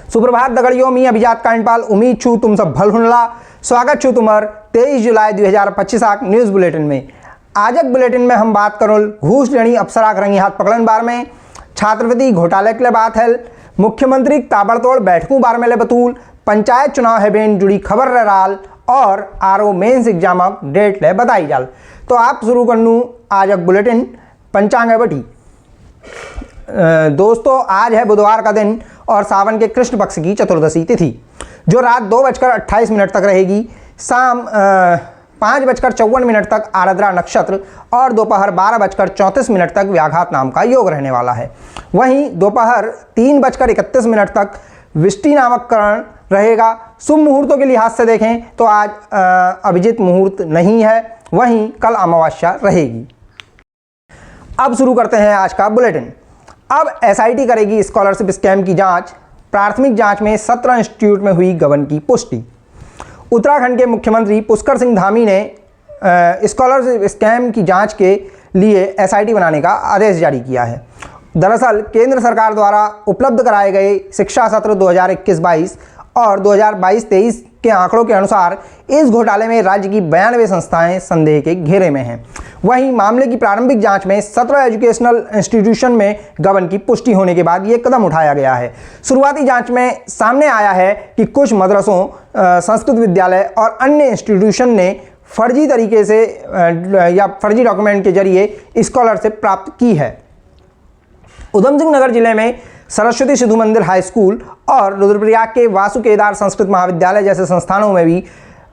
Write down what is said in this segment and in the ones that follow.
सुप्रभात दगड़ियों, मी अभिजात कांडपाल उम्मीद छू तुम सब भल हुनला। स्वागत छू तुम्हार 23 जुलाई 2025 न्यूज़ बुलेटिन में। आजक बुलेटिन में हम बात करोल घूस लेनी अफसरा रंगी हाथ पकड़न बार में, छात्रवृत्ति घोटाले के लिए बात है, मुख्यमंत्री ताबड़तोड़ बैठकों बार में ले बतूल, पंचायत चुनाव है बेन जुड़ी खबर राल और आरओ मेंस एग्जाम डेट ले बताई जाल। तो आप शुरू कर लूँ आजक बुलेटिन पंचांग है बटी। दोस्तों, आज है बुधवार का दिन और सावन के कृष्ण पक्ष की चतुर्दशी तिथि, जो रात 2:28 तक रहेगी। शाम 5:54 तक आराद्रा नक्षत्र और दोपहर 12:34 तक व्याघात नाम का योग रहने वाला है। वहीं दोपहर 3:31 तक विष्टि नामक करण रहेगा। शुभ मुहूर्तों के लिहाज से देखें तो आज अभिजित मुहूर्त नहीं है, वहीं कल अमावस्या रहेगी। अब शुरू करते हैं आज का बुलेटिन। अब एसआईटी करेगी स्कॉलरशिप स्कैम की जांच। प्राथमिक जांच में 17 इंस्टीट्यूट में हुई गबन की पुष्टि। उत्तराखंड के मुख्यमंत्री पुष्कर सिंह धामी ने स्कॉलरशिप स्कैम की जांच के लिए एसआईटी बनाने का आदेश जारी किया है। दरअसल केंद्र सरकार द्वारा उपलब्ध कराए गए शिक्षा सत्र 2021-22 और 2022-23 के आंकड़ों के अनुसार इस घोटाले में राज्य की 92 संस्थाएं संदेह के घेरे में हैं। वहीं मामले की प्रारंभिक जांच में 17 एजुकेशनल इंस्टीट्यूशन में गबन की पुष्टि होने के बाद ये कदम उठाया गया है। शुरुआती जांच में सामने आया है कि कुछ मदरसों, संस्कृत विद्यालय और अन्य इंस्टीट्यूशन ने फर्जी तरीके से या फर्जी डॉक्यूमेंट के जरिए स्कॉलरशिप प्राप्त की है। उधम सिंह नगर जिले में सरस्वती सिद्धू मंदिर हाई स्कूल और रुद्रप्रयाग के वासु केदार संस्कृत महाविद्यालय जैसे संस्थानों में भी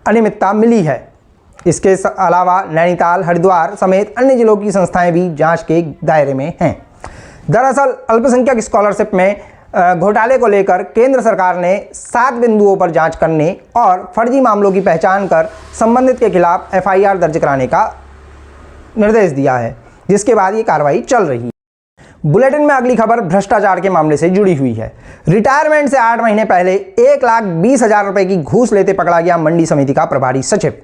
अनियमितता मिली है। इसके अलावा नैनीताल, हरिद्वार समेत अन्य जिलों की संस्थाएं भी जांच के दायरे में हैं। दरअसल अल्पसंख्यक स्कॉलरशिप में घोटाले को लेकर केंद्र सरकार ने 7 बिंदुओं पर जांच करने और फर्जी मामलों की पहचान कर संबंधित के खिलाफ एफआईआर दर्ज कराने का निर्देश दिया है, जिसके बाद ये कार्रवाई चल रही है। बुलेटिन में अगली खबर भ्रष्टाचार के मामले से जुड़ी हुई है। रिटायरमेंट से 8 महीने पहले 1,20,000 रुपए की घूस लेते पकड़ा गया मंडी समिति का प्रभारी सचिव।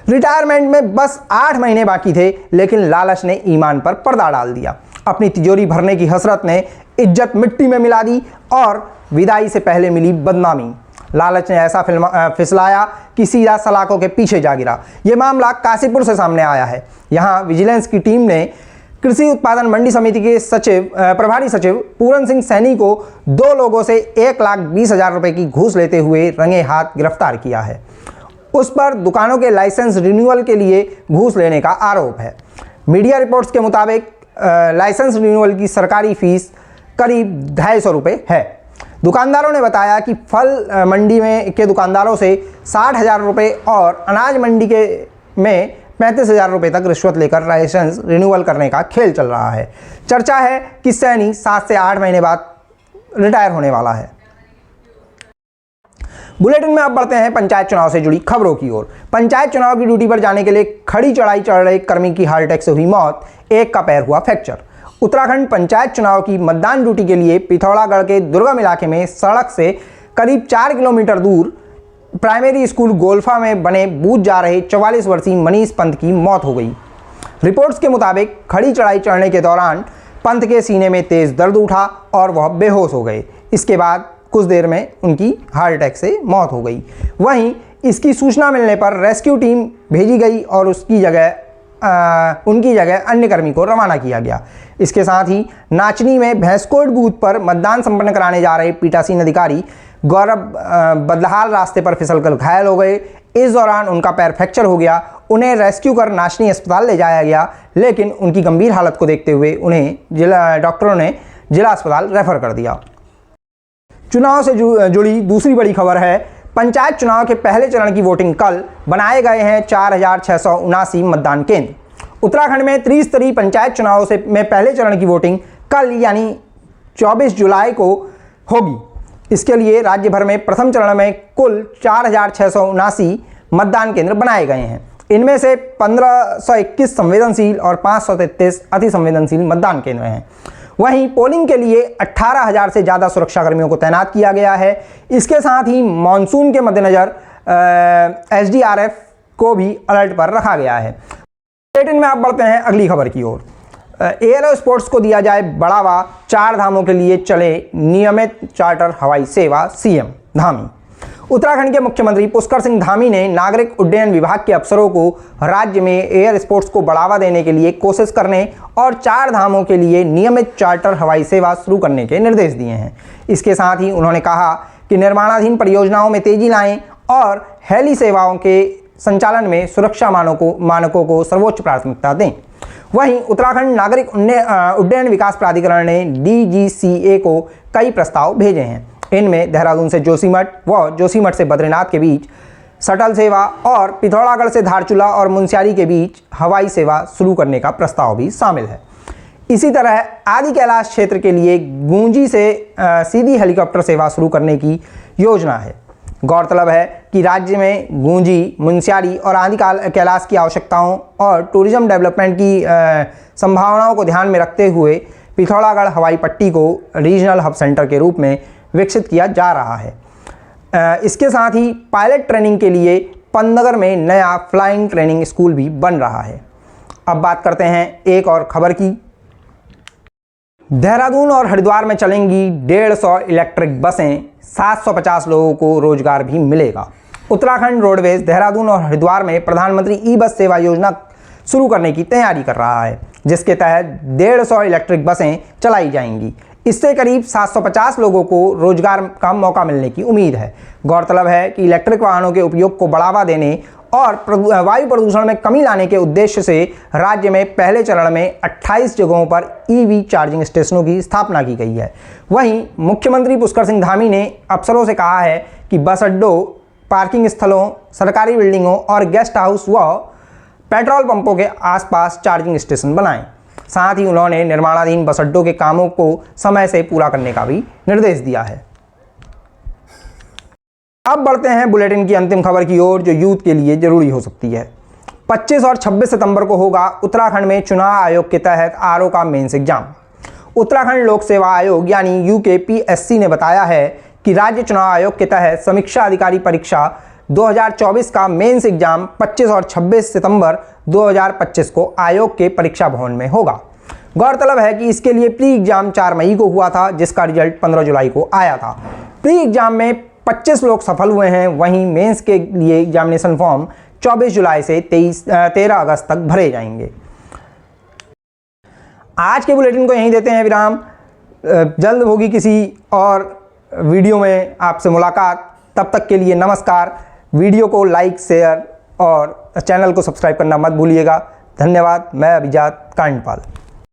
रिटायरमेंट में बस 8 महीने बाकी थे, लेकिन लालच ने ईमान पर पर्दा डाल दिया। अपनी तिजोरी भरने की हसरत ने इज्जत मिट्टी में मिला दी और विदाई से पहले मिली बदनामी। लालच ने ऐसा फिसलाया कि सीधा सलाखों के पीछे जा गिरा। यह मामला काशीपुर से सामने आया है। यहाँ विजिलेंस की टीम ने कृषि उत्पादन मंडी समिति के प्रभारी सचिव पूरन सिंह सैनी को 2 लोगों से 1,20,000 रुपए की घूस लेते हुए रंगे हाथ गिरफ्तार किया है। उस पर दुकानों के लाइसेंस रिन्यूअल के लिए घूस लेने का आरोप है। मीडिया रिपोर्ट्स के मुताबिक लाइसेंस रिन्यूअल की सरकारी फीस करीब 250 रुपये है। दुकानदारों ने बताया कि फल मंडी के दुकानदारों से 60,000 रुपये और अनाज मंडी में 35,000 रुपये तक रिश्वत लेकर लाइसेंस रिन्यूअल करने का खेल चल रहा है। चर्चा है कि सैनी 7 से 8 महीने बाद रिटायर होने वाला है। बुलेटिन में अब बढ़ते हैं पंचायत चुनाव से जुड़ी खबरों की ओर। पंचायत चुनाव की ड्यूटी पर जाने के लिए खड़ी चढ़ाई चढ़ रहे कर्मी की हार्ट अटैक से हुई मौत, एक का पैर हुआ फ्रैक्चर। उत्तराखंड पंचायत चुनाव की मतदान ड्यूटी के लिए पिथौरागढ़ के दुर्गम इलाके में सड़क से करीब 4 किलोमीटर दूर प्राइमरी स्कूल गोल्फा में बने बूथ जा रहे 44 वर्षीय मनीष पंत की मौत हो गई। रिपोर्ट्स के मुताबिक खड़ी चढ़ाई चढ़ने के दौरान पंत के सीने में तेज दर्द उठा और वह बेहोश हो गए। इसके बाद कुछ देर में उनकी हार्ट अटैक से मौत हो गई। वहीं इसकी सूचना मिलने पर रेस्क्यू टीम भेजी गई और उनकी जगह अन्य कर्मी को रवाना किया गया। इसके साथ ही नाचनी में भैंसकोट बूथ पर मतदान संपन्न कराने जा रहे पीठासीन अधिकारी गौरव बदहाल रास्ते पर फिसलकर घायल हो गए। इस दौरान उनका पैर फ्रैक्चर हो गया। उन्हें रेस्क्यू कर नाचनी अस्पताल ले जाया गया, लेकिन उनकी गंभीर हालत को देखते हुए उन्हें डॉक्टरों ने जिला अस्पताल रेफर कर दिया। चुनाव से जुड़ी दूसरी बड़ी खबर है। पंचायत चुनाव के पहले चरण की वोटिंग कल। बनाए गए हैं 4,679 मतदान केंद्र। उत्तराखंड में त्रिस्तरीय पंचायत चुनाव में पहले चरण की वोटिंग कल यानी 24 जुलाई को होगी। इसके लिए राज्य भर में प्रथम चरण में कुल 4,679 मतदान केंद्र बनाए गए हैं। इनमें से 1,521 संवेदनशील और 533 अति संवेदनशील मतदान केंद्र हैं। वहीं पोलिंग के लिए 18,000 से ज़्यादा सुरक्षाकर्मियों को तैनात किया गया है। इसके साथ ही मानसून के मद्देनज़र एसडीआरएफ को भी अलर्ट पर रखा गया है। बुलेटिन में आप बढ़ते हैं अगली खबर की ओर। एयर स्पोर्ट्स को दिया जाए बढ़ावा, 4 धामों के लिए चले नियमित चार्टर हवाई सेवा, सीएम धामी। उत्तराखंड के मुख्यमंत्री पुष्कर सिंह धामी ने नागरिक उड्डयन विभाग के अफसरों को राज्य में एयर स्पोर्ट्स को बढ़ावा देने के लिए कोशिश करने और 4 धामों के लिए नियमित चार्टर हवाई सेवा शुरू करने के निर्देश दिए हैं। इसके साथ ही उन्होंने कहा कि निर्माणाधीन परियोजनाओं में तेजी लाएं और हेली सेवाओं के संचालन में सुरक्षा मानकों को सर्वोच्च प्राथमिकता दें। वहीं उत्तराखंड नागरिक उड्डयन विकास प्राधिकरण ने DGCA को कई प्रस्ताव भेजे हैं। इनमें देहरादून से जोशीमठ व जोशीमठ से बद्रीनाथ के बीच शटल सेवा और पिथौरागढ़ से धारचूला और मुनस्यारी के बीच हवाई सेवा शुरू करने का प्रस्ताव भी शामिल है। इसी तरह आदि कैलाश क्षेत्र के लिए गूंजी से सीधी हेलीकॉप्टर सेवा शुरू करने की योजना है। गौरतलब है कि राज्य में गूंजी, मुनस्यारी और आदि कैलाश की आवश्यकताओं और टूरिज्म डेवलपमेंट की संभावनाओं को ध्यान में रखते हुए पिथौरागढ़ हवाई पट्टी को रीजनल हब सेंटर के रूप में विकसित किया जा रहा है। इसके साथ ही पायलट ट्रेनिंग के लिए पंतनगर में नया फ्लाइंग ट्रेनिंग स्कूल भी बन रहा है। अब बात करते हैं एक और खबर की। देहरादून और हरिद्वार में चलेंगी 150 इलेक्ट्रिक बसें, 750 लोगों को रोजगार भी मिलेगा। उत्तराखंड रोडवेज देहरादून और हरिद्वार में प्रधानमंत्री ई-बस सेवा योजना शुरू करने की तैयारी कर रहा है, जिसके तहत 150 इलेक्ट्रिक बसें चलाई जाएंगी। इससे करीब 750 लोगों को रोजगार का मौका मिलने की उम्मीद है। गौरतलब है कि इलेक्ट्रिक वाहनों के उपयोग को बढ़ावा देने और वायु प्रदूषण में कमी लाने के उद्देश्य से राज्य में पहले चरण में 28 जगहों पर EV चार्जिंग स्टेशनों की स्थापना की गई है। वहीं मुख्यमंत्री पुष्कर सिंह धामी ने अफसरों से कहा है कि बस अड्डों, पार्किंग स्थलों, सरकारी बिल्डिंगों और गेस्ट हाउस व पेट्रोल पंपों के आसपास चार्जिंग स्टेशन बनाएं। साथ ही उन्होंने निर्माणाधीन बस अड्डों के कामों को समय से पूरा करने का भी निर्देश दिया है। अब बढ़ते हैं बुलेटिन की अंतिम खबर की ओर, जो यूथ के लिए जरूरी हो सकती है। 25 और 26 सितंबर को होगा उत्तराखंड में चुनाव आयोग के तहत RO का मेंस एग्जाम। उत्तराखंड लोक सेवा आयोग यानी UKPSC ने बताया है कि राज्य चुनाव आयोग के तहत समीक्षा अधिकारी परीक्षा 2024 का मेंस एग्जाम 25 और 26 सितंबर 2025 को आयोग के परीक्षा भवन में होगा। गौरतलब है कि इसके लिए प्री एग्जाम 4 मई को हुआ था, जिसका रिजल्ट 15 जुलाई को आया था। प्री एग्जाम में 25 लोग सफल हुए हैं। वहीं मेंस के लिए एग्जामिनेशन फॉर्म 24 जुलाई से 13 अगस्त तक भरे जाएंगे। आज के बुलेटिन को यहीं देते हैं विराम। जल्द होगी किसी और वीडियो में आपसे मुलाकात। तब तक के लिए नमस्कार। वीडियो को लाइक, शेयर और चैनल को सब्सक्राइब करना मत भूलिएगा। धन्यवाद। मैं अभिजात कांडपाल।